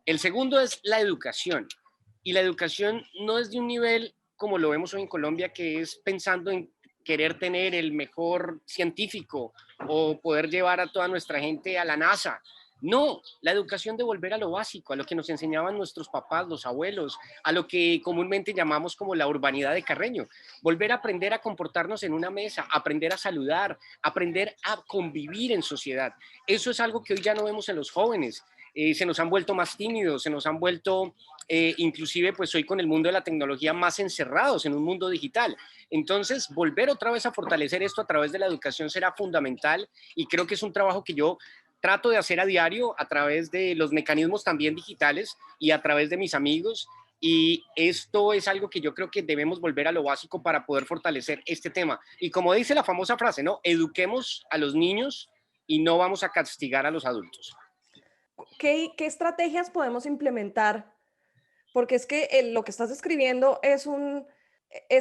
El segundo es la educación. Y la educación no es de un nivel como lo vemos hoy en Colombia, que es pensando en querer tener el mejor científico o poder llevar a toda nuestra gente a la NASA. No, la educación de volver a lo básico, a lo que nos enseñaban nuestros papás, los abuelos, a lo que comúnmente llamamos como la urbanidad de Carreño. Volver a aprender a comportarnos en una mesa, aprender a saludar, aprender a convivir en sociedad. Eso es algo que hoy ya no vemos en los jóvenes. Se nos han vuelto más tímidos, se nos han vuelto, inclusive pues hoy con el mundo de la tecnología, más encerrados en un mundo digital. Entonces, volver otra vez a fortalecer esto a través de la educación será fundamental y creo que es un trabajo que yo trato de hacer a diario a través de los mecanismos también digitales y a través de mis amigos. Y esto es algo que yo creo que debemos volver a lo básico para poder fortalecer este tema. Y como dice la famosa frase, ¿no? Eduquemos a los niños y no vamos a castigar a los adultos. ¿Qué estrategias podemos implementar? Porque es que lo que estás describiendo es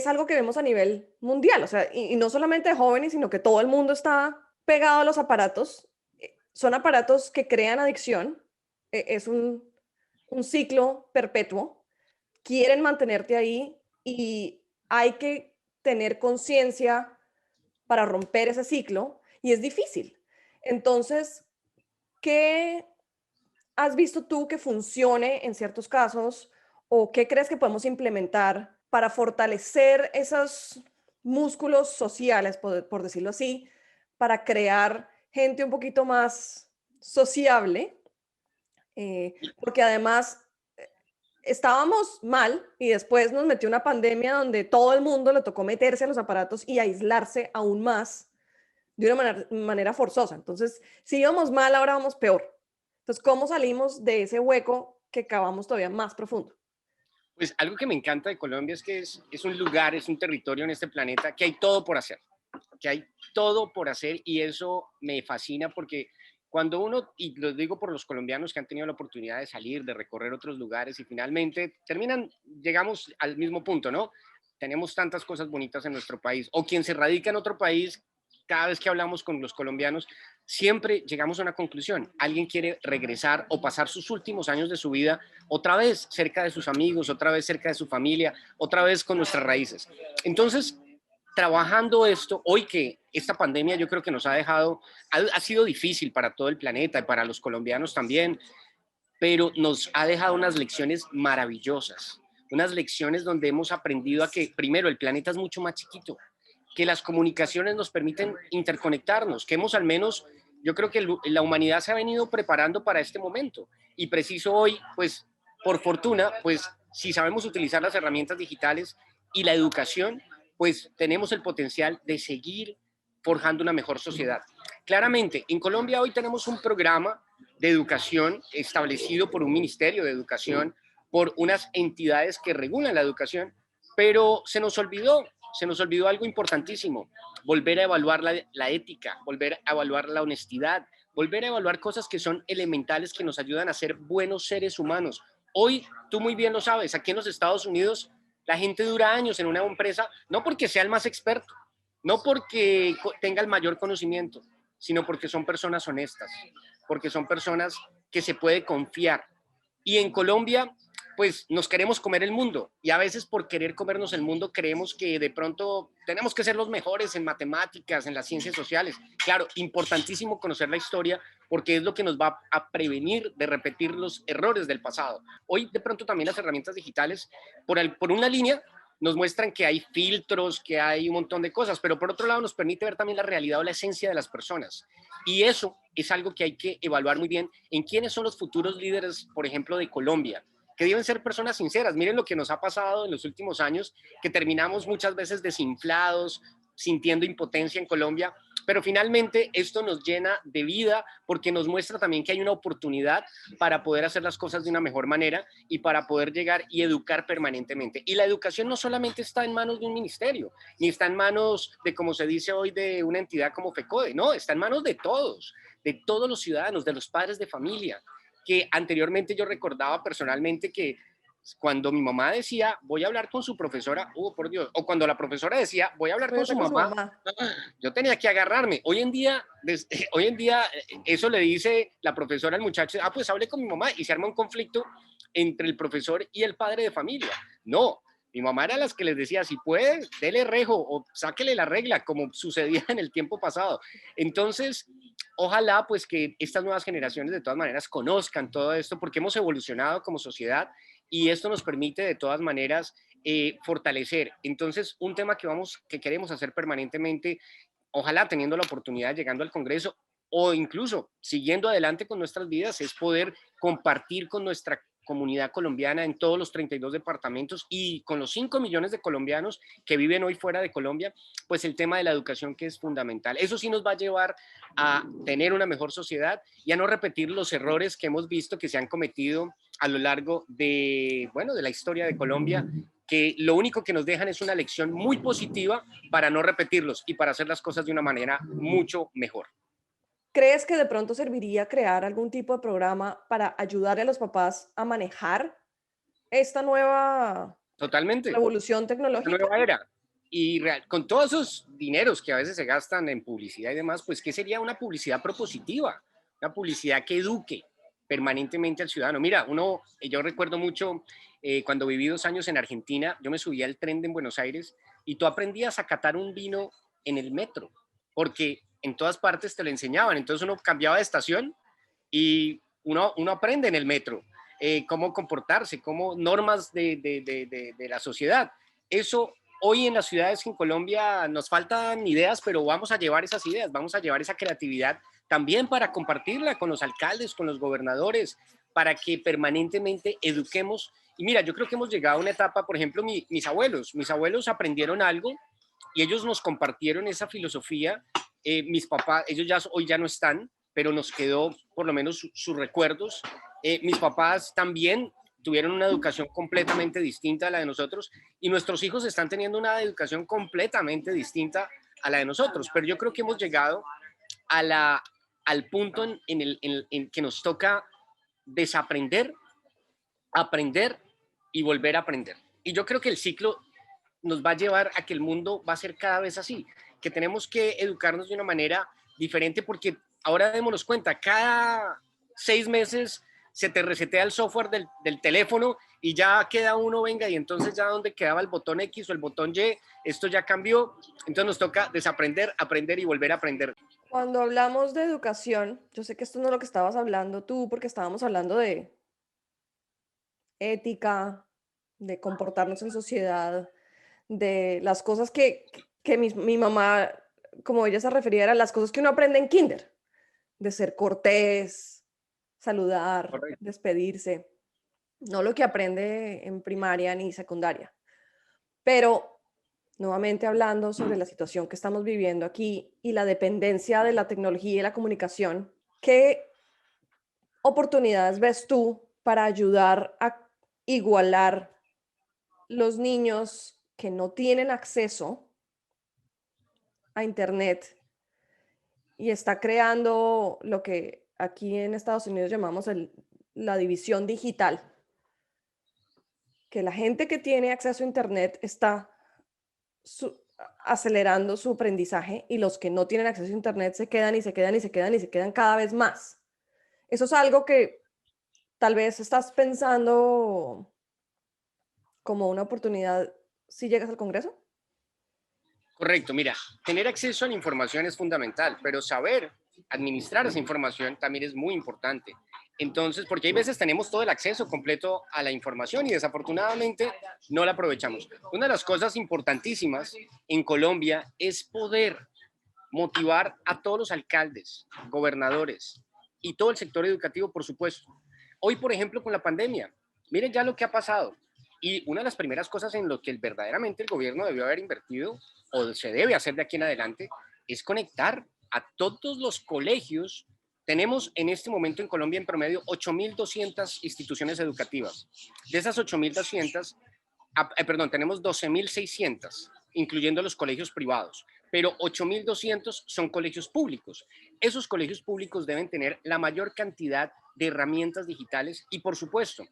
algo que vemos a nivel mundial, o sea, y no solamente de jóvenes, sino que todo el mundo está pegado a los aparatos. Son aparatos que crean adicción, es un ciclo perpetuo, quieren mantenerte ahí y hay que tener conciencia para romper ese ciclo y es difícil. Entonces, ¿qué has visto tú que funcione en ciertos casos o qué crees que podemos implementar para fortalecer esos músculos sociales, por decirlo así, para crear gente un poquito más sociable? Porque además estábamos mal y después nos metió una pandemia donde todo el mundo le tocó meterse a los aparatos y aislarse aún más de una manera forzosa. Entonces, si íbamos mal, ahora vamos peor. Entonces, ¿cómo salimos de ese hueco que cavamos todavía más profundo? Pues algo que me encanta de Colombia es que es un lugar, es un territorio en este planeta que hay todo por hacer, que hay todo por hacer y eso me fascina porque cuando uno, y lo digo por los colombianos que han tenido la oportunidad de salir, de recorrer otros lugares y finalmente llegamos al mismo punto, ¿no? Tenemos tantas cosas bonitas en nuestro país, o quien se radica en otro país, cada vez que hablamos con los colombianos, siempre llegamos a una conclusión. Alguien quiere regresar o pasar sus últimos años de su vida otra vez cerca de sus amigos, otra vez cerca de su familia, otra vez con nuestras raíces. Entonces, trabajando esto, hoy que esta pandemia yo creo que nos ha dejado, ha sido difícil para todo el planeta y para los colombianos también, pero nos ha dejado unas lecciones maravillosas, unas lecciones donde hemos aprendido a que primero el planeta es mucho más chiquito, que las comunicaciones nos permiten interconectarnos, que hemos al menos, yo creo que la humanidad se ha venido preparando para este momento y preciso hoy, pues por fortuna, pues si sabemos utilizar las herramientas digitales y la educación, pues tenemos el potencial de seguir forjando una mejor sociedad. Claramente, en Colombia hoy tenemos un programa de educación establecido por un ministerio de educación, por unas entidades que regulan la educación, pero se nos olvidó algo importantísimo, volver a evaluar la ética, volver a evaluar la honestidad, volver a evaluar cosas que son elementales que nos ayudan a ser buenos seres humanos. Hoy, tú muy bien lo sabes, aquí en los Estados Unidos la gente dura años en una empresa, no porque sea el más experto, no porque tenga el mayor conocimiento, sino porque son personas honestas, porque son personas que se puede confiar. Y en Colombia, pues nos queremos comer el mundo y a veces por querer comernos el mundo creemos que de pronto tenemos que ser los mejores en matemáticas, en las ciencias sociales. Claro, importantísimo conocer la historia porque es lo que nos va a prevenir de repetir los errores del pasado. Hoy de pronto también las herramientas digitales, por una línea, nos muestran que hay filtros, que hay un montón de cosas, pero por otro lado nos permite ver también la realidad o la esencia de las personas. Y eso es algo que hay que evaluar muy bien en quiénes son los futuros líderes, por ejemplo, de Colombia, que deben ser personas sinceras. Miren lo que nos ha pasado en los últimos años, que terminamos muchas veces desinflados, sintiendo impotencia en Colombia, pero finalmente esto nos llena de vida porque nos muestra también que hay una oportunidad para poder hacer las cosas de una mejor manera y para poder llegar y educar permanentemente. Y la educación no solamente está en manos de un ministerio, ni está en manos de, como se dice hoy, de una entidad como FECODE, no, está en manos de todos los ciudadanos, de los padres de familia, que anteriormente yo recordaba personalmente que cuando mi mamá decía, voy a hablar con su profesora, oh por Dios, o cuando la profesora decía, voy a hablar Voy a con su hablar con su mamá, mamá. yo tenía que agarrarme. Hoy en día Hoy en día eso le dice la profesora al muchacho, ah, pues hable con mi mamá y se arma un conflicto entre el profesor y el padre de familia. No, mi mamá era las que les decía, si puede, dele rejo o sáquele la regla, como sucedía en el tiempo pasado. Entonces, ojalá pues que estas nuevas generaciones de todas maneras conozcan todo esto porque hemos evolucionado como sociedad y esto nos permite de todas maneras fortalecer. Entonces, un tema que queremos hacer permanentemente, ojalá teniendo la oportunidad, llegando al Congreso o incluso siguiendo adelante con nuestras vidas, es poder compartir con nuestra comunidad colombiana en todos los 32 departamentos y con los 5 millones de colombianos que viven hoy fuera de Colombia, pues el tema de la educación, que es fundamental. Eso sí nos va a llevar a tener una mejor sociedad y a no repetir los errores que hemos visto que se han cometido a lo largo de, bueno, de la historia de Colombia, que lo único que nos dejan es una lección muy positiva para no repetirlos y para hacer las cosas de una manera mucho mejor. ¿Crees que de pronto serviría crear algún tipo de programa para ayudar a los papás a manejar esta nueva Totalmente, revolución una tecnológica? nueva era. Y con todos esos dineros que a veces se gastan en publicidad y demás, pues ¿qué sería una publicidad propositiva? Una publicidad que eduque permanentemente al ciudadano. Mira, yo recuerdo mucho cuando viví 2 años en Argentina, yo me subía al tren de en Buenos Aires y tú aprendías a catar un vino en el metro, porque en todas partes te lo enseñaban. Entonces uno cambiaba de estación y uno aprende en el metro cómo comportarse, cómo normas de la sociedad. Eso hoy en las ciudades en Colombia nos faltan ideas, pero vamos a llevar esas ideas, vamos a llevar esa creatividad también para compartirla con los alcaldes, con los gobernadores, para que permanentemente eduquemos. Y mira, yo creo que hemos llegado a una etapa, por ejemplo, mis abuelos aprendieron algo y ellos nos compartieron esa filosofía. Mis papás, ellos ya hoy ya no están, pero nos quedó por lo menos sus recuerdos. Mis papás también tuvieron una educación completamente distinta a la de nosotros y nuestros hijos están teniendo una educación completamente distinta a la de nosotros, pero yo creo que hemos llegado al punto en que nos toca desaprender, aprender y volver a aprender. Y yo creo que el ciclo nos va a llevar a que el mundo va a ser cada vez así, que tenemos que educarnos de una manera diferente porque ahora démonos cuenta, cada 6 meses se te resetea el software del teléfono y ya queda uno, venga, y entonces ya donde quedaba el botón X o el botón Y, esto ya cambió, entonces nos toca desaprender, aprender y volver a aprender. Cuando hablamos de educación, yo sé que esto no es lo que estabas hablando tú, porque estábamos hablando de ética, de comportarnos en sociedad, de las cosas que mi mamá, como ella se refería, eran las cosas que uno aprende en kinder, de ser cortés, saludar, Correcto. despedirse, no lo que aprende en primaria ni secundaria. Pero nuevamente hablando sobre la situación que estamos viviendo aquí y la dependencia de la tecnología y la comunicación, ¿qué oportunidades ves tú para ayudar a igualar los niños que no tienen acceso a Internet y está creando lo que aquí en Estados Unidos llamamos la división digital, que la gente que tiene acceso a Internet está acelerando su aprendizaje y los que no tienen acceso a Internet se quedan y se quedan y se quedan y se quedan cada vez más? Eso es algo que tal vez estás pensando como una oportunidad si llegas al Congreso. Correcto, mira, tener acceso a la información es fundamental, pero saber administrar esa información también es muy importante. Entonces, porque hay veces tenemos todo el acceso completo a la información y desafortunadamente no la aprovechamos. Una de las cosas importantísimas en Colombia es poder motivar a todos los alcaldes, gobernadores y todo el sector educativo, por supuesto. Hoy, por ejemplo, con la pandemia, miren ya lo que ha pasado. Y una de las primeras cosas en lo que verdaderamente el gobierno debió haber invertido o se debe hacer de aquí en adelante es conectar a todos los colegios. Tenemos en este momento en Colombia en promedio 8.200 instituciones educativas. De esas 8.200, perdón, tenemos 12.600, incluyendo los colegios privados, pero 8.200 son colegios públicos. Esos colegios públicos deben tener la mayor cantidad de herramientas digitales y, por supuesto,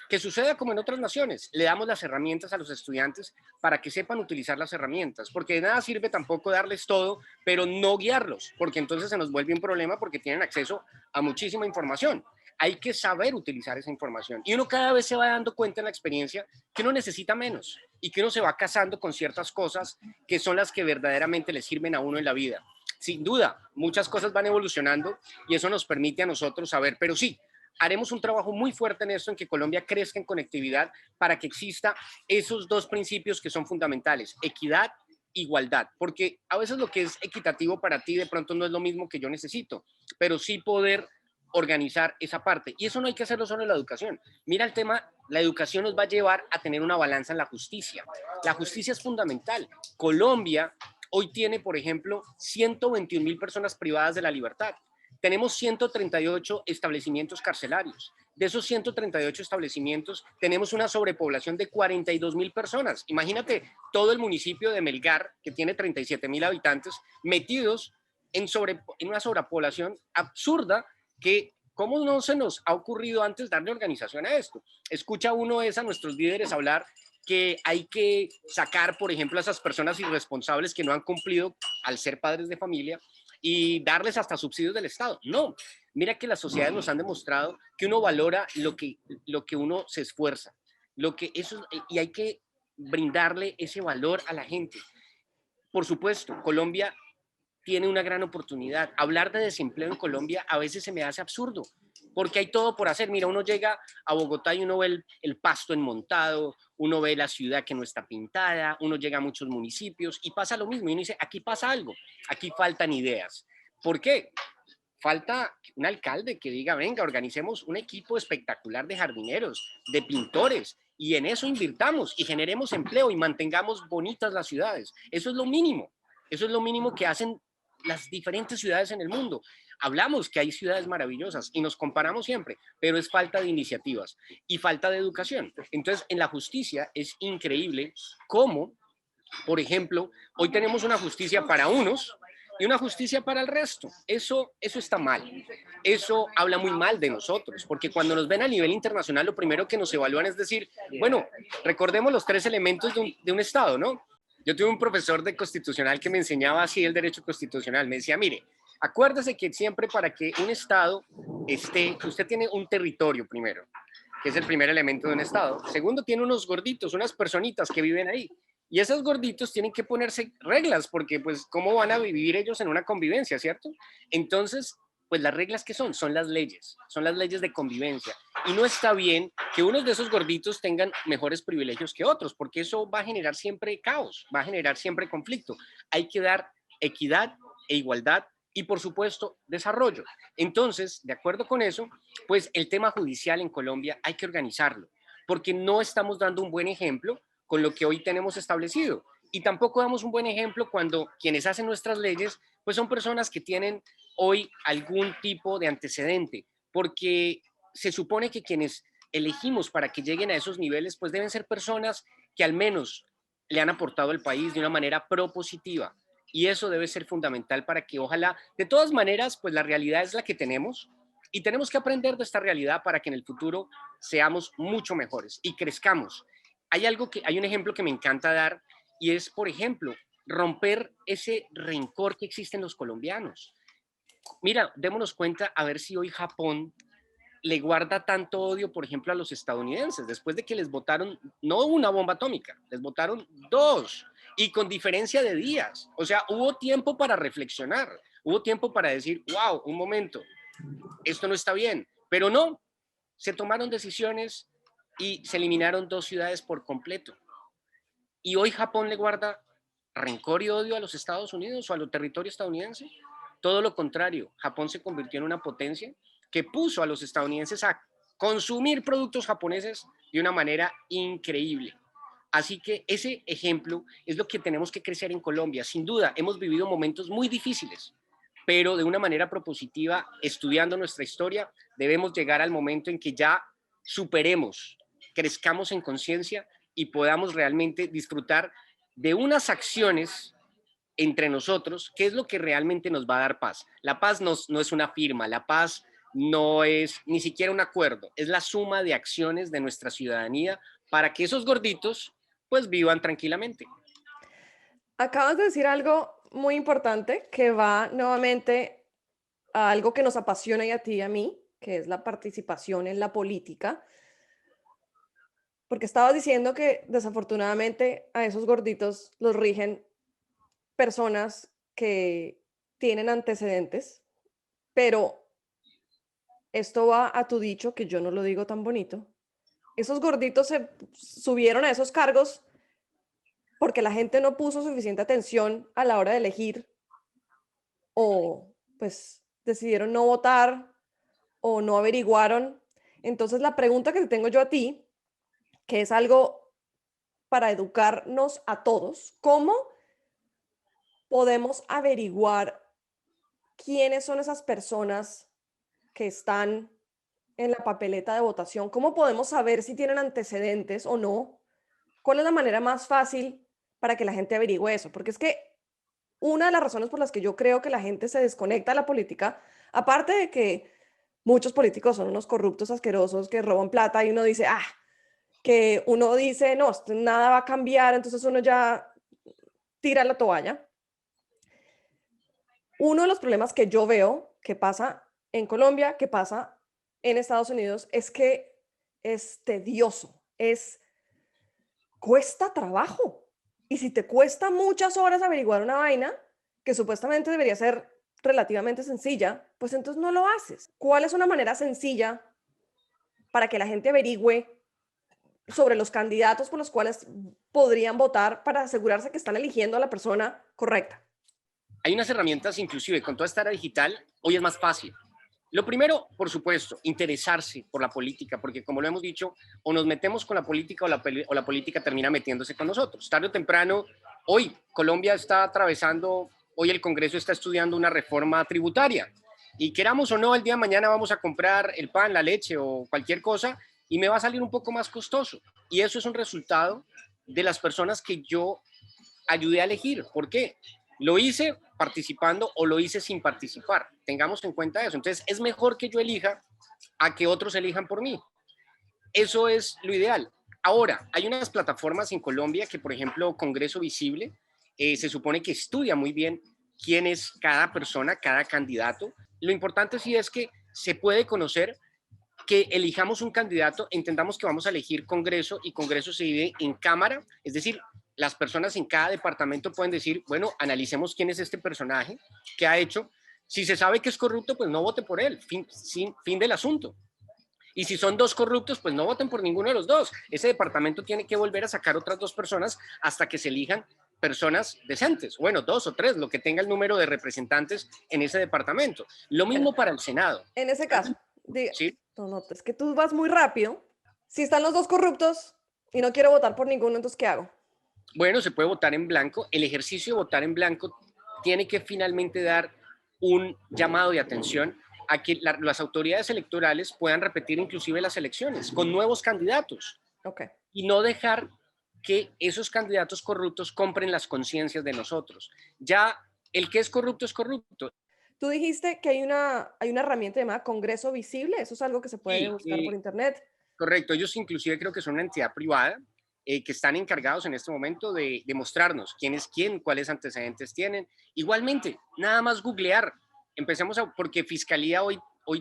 Que suceda como en otras naciones. Le damos las herramientas a los estudiantes para que sepan utilizar las herramientas, porque de nada sirve tampoco darles todo, pero no guiarlos, porque entonces se nos vuelve un problema porque tienen acceso a muchísima información. Hay que saber utilizar esa información. Y uno cada vez se va dando cuenta en la experiencia que uno necesita menos y que uno se va casando con ciertas cosas que son las que verdaderamente le sirven a uno en la vida. Sin duda, muchas cosas van evolucionando y eso nos permite a nosotros saber, pero sí, haremos un trabajo muy fuerte en esto, en que Colombia crezca en conectividad para que exista esos dos principios que son fundamentales, equidad, igualdad, porque a veces lo que es equitativo para ti de pronto no es lo mismo que yo necesito, pero sí poder organizar esa parte. Y eso no hay que hacerlo solo en la educación. Mira el tema, la educación nos va a llevar a tener una balanza en la justicia. La justicia es fundamental. Colombia hoy tiene, por ejemplo, 121.000 personas privadas de la libertad. Tenemos 138 establecimientos carcelarios. De esos 138 establecimientos, tenemos una sobrepoblación de 42.000 personas. Imagínate todo el municipio de Melgar, que tiene 37.000 habitantes, metidos en una sobrepoblación absurda que, ¿cómo no se nos ha ocurrido antes darle organización a esto? Escucha uno a nuestros líderes hablar que hay que sacar, por ejemplo, a esas personas irresponsables que no han cumplido al ser padres de familia y darles hasta subsidios del Estado. No, mira que las sociedades nos han demostrado que uno valora lo que uno se esfuerza, y hay que brindarle ese valor a la gente. Por supuesto, Colombia tiene una gran oportunidad. Hablar de desempleo en Colombia a veces se me hace absurdo, porque hay todo por hacer. Mira, uno llega a Bogotá y uno ve el pasto enmontado, uno ve la ciudad que no está pintada, uno llega a muchos municipios y pasa lo mismo. Y uno dice, aquí pasa algo, aquí faltan ideas. ¿Por qué? Falta un alcalde que diga, venga, organicemos un equipo espectacular de jardineros, de pintores, y en eso invirtamos y generemos empleo y mantengamos bonitas las ciudades. Eso es lo mínimo. Eso es lo mínimo que hacen las diferentes ciudades en el mundo. Hablamos que hay ciudades maravillosas y nos comparamos siempre, pero es falta de iniciativas y falta de educación. Entonces, en la justicia es increíble cómo, por ejemplo, hoy tenemos una justicia para unos y una justicia para el resto. Eso está mal. Eso habla muy mal de nosotros, porque cuando nos ven a nivel internacional, lo primero que nos evalúan es decir, bueno, recordemos los tres elementos de un Estado, ¿no? Yo tuve un profesor de constitucional que me enseñaba así el derecho constitucional. Me decía, mire, acuérdese que siempre para que un Estado esté, usted tiene un territorio primero, que es el primer elemento de un Estado. Segundo, tiene unos gorditos, unas personitas que viven ahí. Y esos gorditos tienen que ponerse reglas, porque pues, ¿cómo van a vivir ellos en una convivencia, cierto? Entonces, pues las reglas que son las leyes de convivencia. Y no está bien que unos de esos gorditos tengan mejores privilegios que otros, porque eso va a generar siempre caos, va a generar siempre conflicto. Hay que dar equidad e igualdad y, por supuesto, desarrollo. Entonces, de acuerdo con eso, pues el tema judicial en Colombia hay que organizarlo, porque no estamos dando un buen ejemplo con lo que hoy tenemos establecido. Y tampoco damos un buen ejemplo cuando quienes hacen nuestras leyes, pues son personas que tienen hoy algún tipo de antecedente, porque se supone que quienes elegimos para que lleguen a esos niveles, pues deben ser personas que al menos le han aportado al país de una manera propositiva. Y eso debe ser fundamental para que ojalá, de todas maneras, pues la realidad es la que tenemos y tenemos que aprender de esta realidad para que en el futuro seamos mucho mejores y crezcamos. Hay un ejemplo que me encanta dar y es, por ejemplo, romper ese rencor que existe en los colombianos. Mira, démonos cuenta a ver si hoy Japón le guarda tanto odio, por ejemplo, a los estadounidenses, después de que les botaron no una bomba atómica, les botaron dos, y con diferencia de días. O sea, hubo tiempo para reflexionar, hubo tiempo para decir, wow, un momento, esto no está bien, pero no, se tomaron decisiones y se eliminaron dos ciudades por completo. Y hoy Japón le guarda rencor y odio a los Estados Unidos o a los territorios estadounidenses. Todo lo contrario, Japón se convirtió en una potencia que puso a los estadounidenses a consumir productos japoneses de una manera increíble. Así que ese ejemplo es lo que tenemos que crecer en Colombia. Sin duda, hemos vivido momentos muy difíciles, pero de una manera propositiva, estudiando nuestra historia, debemos llegar al momento en que ya superemos, crezcamos en conciencia y podamos realmente disfrutar de unas acciones entre nosotros, que es lo que realmente nos va a dar paz. La paz no es una firma, la paz no es ni siquiera un acuerdo, es la suma de acciones de nuestra ciudadanía para que esos gorditos pues vivan tranquilamente. Acabas de decir algo muy importante que va nuevamente a algo que nos apasiona y a ti y a mí, que es la participación en la política, porque estabas diciendo que desafortunadamente a esos gorditos los rigen personas que tienen antecedentes, pero esto va a tu dicho, que yo no lo digo tan bonito. Esos gorditos se subieron a esos cargos porque la gente no puso suficiente atención a la hora de elegir o pues decidieron no votar o no averiguaron. Entonces la pregunta que te tengo yo a ti, que es algo para educarnos a todos, ¿cómo podemos averiguar quiénes son esas personas que están en la papeleta de votación? ¿Cómo podemos saber si tienen antecedentes o no? ¿Cuál es la manera más fácil para que la gente averigüe eso? Porque es que una de las razones por las que yo creo que la gente se desconecta de la política, aparte de que muchos políticos son unos corruptos asquerosos que roban plata y uno dice, que uno dice, no, nada va a cambiar, entonces uno ya tira la toalla. Uno de los problemas que yo veo que pasa en Colombia, que pasa en Estados Unidos, es que es tedioso, cuesta trabajo. Y si te cuesta muchas horas averiguar una vaina que supuestamente debería ser relativamente sencilla, pues entonces no lo haces. ¿Cuál es una manera sencilla para que la gente averigüe sobre los candidatos por los cuales podrían votar para asegurarse que están eligiendo a la persona correcta? Hay unas herramientas, inclusive con toda esta era digital, hoy es más fácil. Lo primero, por supuesto, interesarse por la política, porque como lo hemos dicho, o nos metemos con la política o la política termina metiéndose con nosotros. Tarde o temprano, hoy Colombia está atravesando, hoy el Congreso está estudiando una reforma tributaria. Y queramos o no, el día de mañana vamos a comprar el pan, la leche o cualquier cosa y me va a salir un poco más costoso. Y eso es un resultado de las personas que yo ayudé a elegir. ¿Por qué? Lo hice participando o lo hice sin participar. Tengamos en cuenta eso. Entonces, es mejor que yo elija a que otros elijan por mí. Eso es lo ideal. Ahora, hay unas plataformas en Colombia que, por ejemplo, Congreso Visible, se supone que estudia muy bien quién es cada persona, cada candidato. Lo importante sí es que se puede conocer que elijamos un candidato, entendamos que vamos a elegir Congreso y Congreso se divide en Cámara, es decir, las personas en cada departamento pueden decir, bueno, analicemos quién es este personaje, qué ha hecho. Si se sabe que es corrupto, pues no vote por él, fin del asunto. Y si son dos corruptos, pues no voten por ninguno de los dos. Ese departamento tiene que volver a sacar otras dos personas hasta que se elijan personas decentes. Bueno, dos o tres, lo que tenga el número de representantes en ese departamento. Lo Bueno, mismo para el Senado. en ese caso, ¿Sí? no, no, es que tú vas muy rápido. Si están los dos corruptos y no quiero votar por ninguno, entonces ¿qué hago? Bueno, se puede votar en blanco. El ejercicio de votar en blanco tiene que finalmente dar un llamado de atención a que las autoridades electorales puedan repetir inclusive las elecciones con nuevos candidatos Ok. y no dejar que esos candidatos corruptos compren las conciencias de nosotros. Ya el que es corrupto es corrupto. Tú dijiste que hay una herramienta llamada Congreso Visible. Eso es algo que se puede Sí, buscar por internet. correcto, ellos inclusive creo que son una entidad privada que están encargados en este momento de mostrarnos quién es quién, cuáles antecedentes tienen. Igualmente, nada más googlear. Empecemos porque Fiscalía hoy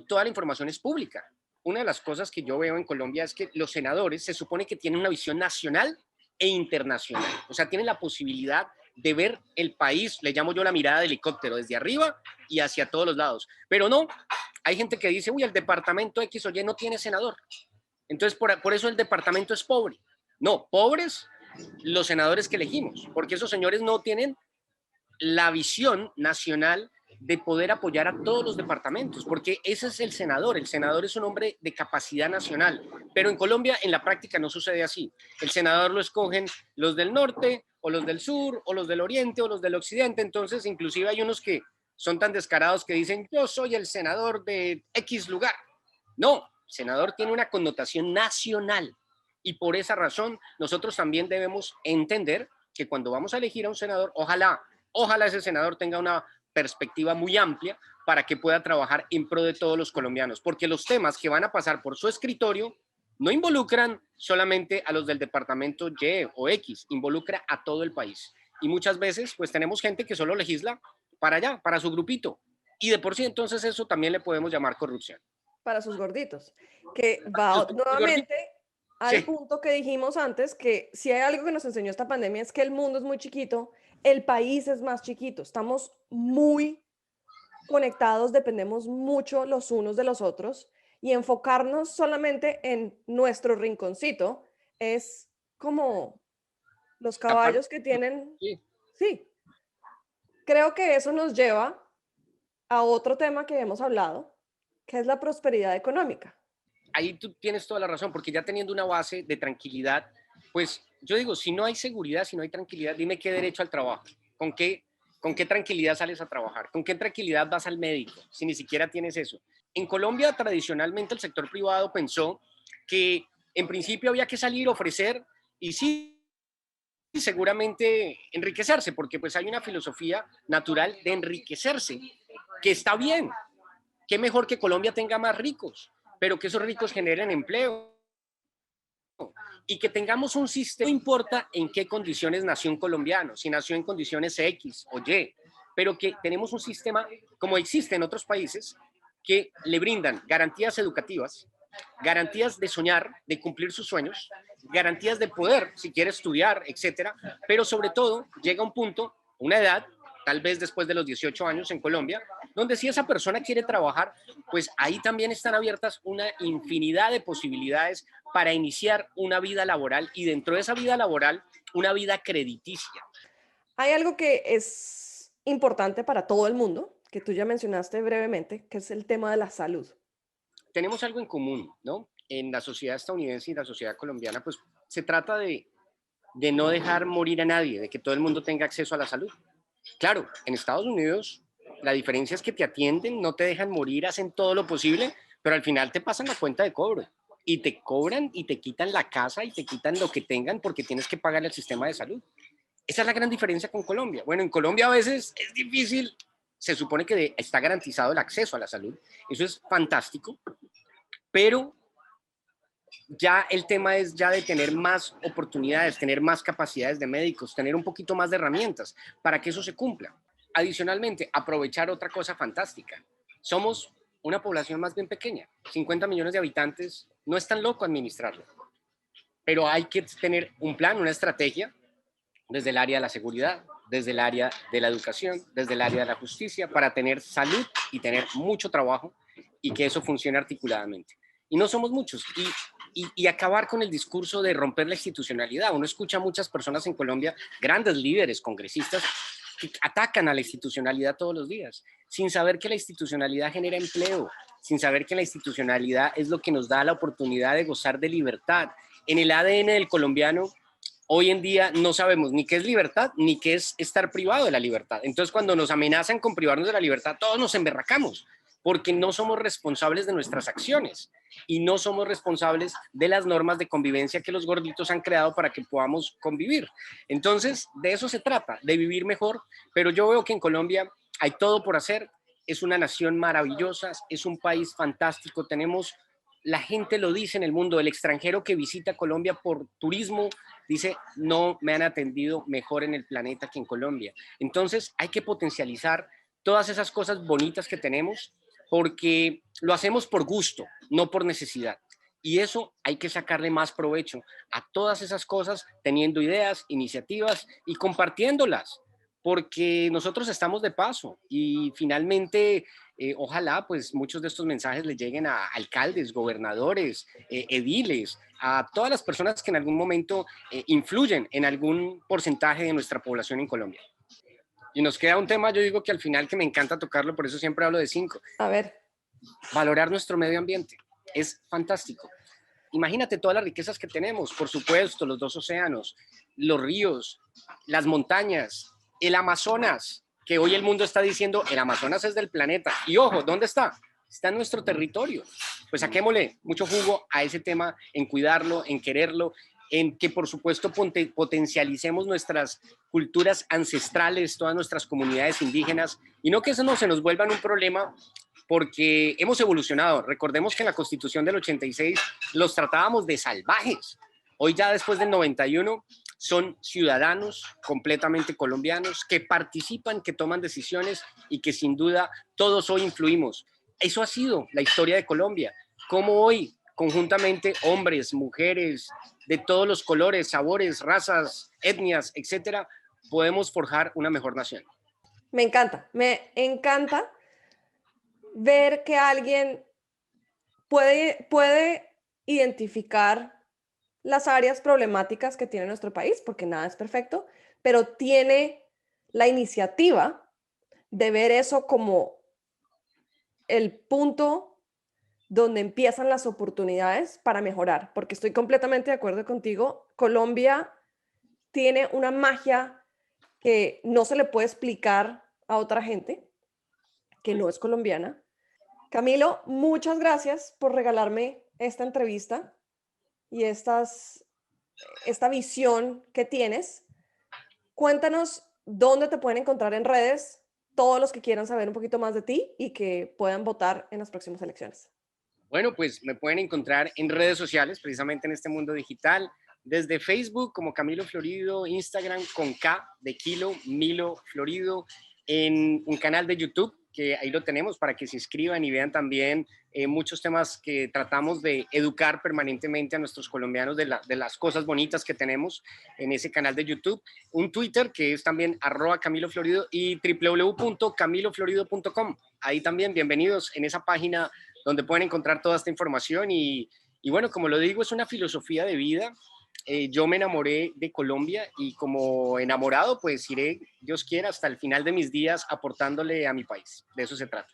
toda la información es pública. Una de las cosas que yo veo en Colombia es que los senadores se supone que tienen una visión nacional e internacional. O sea, tienen la posibilidad de ver el país, le llamo yo la mirada de helicóptero, desde arriba y hacia todos los lados. Pero no, hay gente que dice, uy, el departamento X o Y no tiene senador. Entonces, por eso el departamento es pobre. No, pobres los senadores que elegimos, porque esos señores no tienen la visión nacional de poder apoyar a todos los departamentos, porque ese es el senador es un hombre de capacidad nacional, pero en Colombia en la práctica no sucede así. El senador lo escogen los del norte, o los del sur, o los del oriente, o los del occidente, entonces inclusive hay unos que son tan descarados que dicen, yo soy el senador de X lugar. No, senador tiene una connotación nacional y por esa razón nosotros también debemos entender que cuando vamos a elegir a un senador, ojalá ese senador tenga una perspectiva muy amplia para que pueda trabajar en pro de todos los colombianos, porque los temas que van a pasar por su escritorio no involucran solamente a los del departamento Y o X, involucra a todo el país. Y muchas veces pues tenemos gente que solo legisla para allá, para su grupito. Y de por sí entonces eso también le podemos llamar corrupción. Para sus gorditos, que va Los gorditos, nuevamente al sí, punto que dijimos antes, que si hay algo que nos enseñó esta pandemia es que el mundo es muy chiquito, el país es más chiquito, estamos muy conectados, dependemos mucho los unos de los otros y enfocarnos solamente en nuestro rinconcito es como los tapar, caballos que tienen, sí. sí, creo que eso nos lleva a otro tema que hemos hablado, que es la prosperidad económica. Ahí tú tienes toda la razón, porque ya teniendo una base de tranquilidad, pues yo digo, si no hay seguridad, si no hay tranquilidad, dime qué derecho al trabajo, con qué tranquilidad sales a trabajar, con qué tranquilidad vas al médico, si ni siquiera tienes eso. En Colombia, tradicionalmente, el sector privado pensó que en principio había que salir a ofrecer y sí, seguramente enriquecerse, porque pues hay una filosofía natural de enriquecerse, que está bien, qué mejor que Colombia tenga más ricos, pero que esos ricos generen empleo y que tengamos un sistema, no importa en qué condiciones nació un colombiano, si nació en condiciones X o Y, pero que tenemos un sistema como existe en otros países que le brindan garantías educativas, garantías de soñar, de cumplir sus sueños, garantías de poder, si quiere estudiar, etcétera, pero sobre todo llega un punto, una edad, tal vez después de los 18 años en Colombia, donde si esa persona quiere trabajar, pues ahí también están abiertas una infinidad de posibilidades para iniciar una vida laboral y dentro de esa vida laboral, una vida crediticia. Hay algo que es importante para todo el mundo, que tú ya mencionaste brevemente, que es el tema de la salud. Tenemos algo en común, ¿no? En la sociedad estadounidense y la sociedad colombiana, pues se trata de no dejar morir a nadie, de que todo el mundo tenga acceso a la salud. Claro, en Estados Unidos la diferencia es que te atienden, no te dejan morir, hacen todo lo posible, pero al final te pasan la cuenta de cobro y te cobran y te quitan la casa y te quitan lo que tengan porque tienes que pagar el sistema de salud. Esa es la gran diferencia con Colombia. Bueno, en Colombia a veces es difícil, se supone que está garantizado el acceso a la salud, eso es fantástico, pero ya el tema es ya de tener más oportunidades, tener más capacidades de médicos, tener un poquito más de herramientas para que eso se cumpla. Adicionalmente, aprovechar otra cosa fantástica. Somos una población más bien pequeña, 50 millones de habitantes, no es tan loco administrarlo, pero hay que tener un plan, una estrategia desde el área de la seguridad, desde el área de la educación, desde el área de la justicia, para tener salud y tener mucho trabajo y que eso funcione articuladamente. Y no somos muchos. Y acabar con el discurso de romper la institucionalidad. Uno escucha a muchas personas en Colombia, grandes líderes, congresistas, que atacan a la institucionalidad todos los días, sin saber que la institucionalidad genera empleo, sin saber que la institucionalidad es lo que nos da la oportunidad de gozar de libertad. En el ADN del colombiano, hoy en día no sabemos ni qué es libertad, ni qué es estar privado de la libertad. Entonces, cuando nos amenazan con privarnos de la libertad, todos nos emberracamos, porque no somos responsables de nuestras acciones y no somos responsables de las normas de convivencia que los gorditos han creado para que podamos convivir. Entonces, de eso se trata, de vivir mejor, pero yo veo que en Colombia hay todo por hacer, es una nación maravillosa, es un país fantástico, tenemos, la gente lo dice en el mundo, el extranjero que visita Colombia por turismo dice, no me han atendido mejor en el planeta que en Colombia. Entonces, hay que potencializar todas esas cosas bonitas que tenemos porque lo hacemos por gusto, no por necesidad. Y eso hay que sacarle más provecho a todas esas cosas, teniendo ideas, iniciativas y compartiéndolas, porque nosotros estamos de paso y finalmente, ojalá pues muchos de estos mensajes le lleguen a alcaldes, gobernadores, ediles, a todas las personas que en algún momento influyen en algún porcentaje de nuestra población en Colombia. Y nos queda un tema, yo digo que al final que me encanta tocarlo, por eso siempre hablo de 5, A ver, valorar nuestro medio ambiente. Es fantástico. Imagínate todas las riquezas que tenemos, por supuesto, los 2 océanos, los ríos, las montañas, el Amazonas, que hoy el mundo está diciendo, el Amazonas es del planeta. Y ojo, ¿dónde está? Está en nuestro territorio. Pues saquémosle mucho jugo a ese tema, en cuidarlo, en quererlo en que por supuesto potencialicemos nuestras culturas ancestrales, todas nuestras comunidades indígenas, y no que eso no se nos vuelva un problema porque hemos evolucionado. Recordemos que en la Constitución del 86 los tratábamos de salvajes. Hoy ya después del 91 son ciudadanos completamente colombianos que participan, que toman decisiones y que sin duda todos hoy influimos. Eso ha sido la historia de Colombia. Cómo hoy, conjuntamente, hombres, mujeres, de todos los colores, sabores, razas, etnias, etcétera, podemos forjar una mejor nación. Me encanta ver que alguien puede identificar las áreas problemáticas que tiene nuestro país, porque nada es perfecto, pero tiene la iniciativa de ver eso como el punto donde empiezan las oportunidades para mejorar, porque estoy completamente de acuerdo contigo. Colombia tiene una magia que no se le puede explicar a otra gente que no es colombiana. Camilo, muchas gracias por regalarme esta entrevista y esta visión que tienes. Cuéntanos dónde te pueden encontrar en redes todos los que quieran saber un poquito más de ti y que puedan votar en las próximas elecciones. Bueno, pues me pueden encontrar en redes sociales, precisamente en este mundo digital, desde Facebook como Camilo Florido, Instagram con K de Kilo, Milo Florido, en un canal de YouTube, que ahí lo tenemos para que se inscriban y vean también muchos temas que tratamos de educar permanentemente a nuestros colombianos de las cosas bonitas que tenemos en ese canal de YouTube. Un Twitter que es también @CamiloFlorido y www.camiloflorido.com. Ahí también, bienvenidos en esa página donde pueden encontrar toda esta información y bueno, como lo digo, es una filosofía de vida. Yo me enamoré de Colombia y como enamorado, pues iré, Dios quiera, hasta el final de mis días aportándole a mi país. De eso se trata.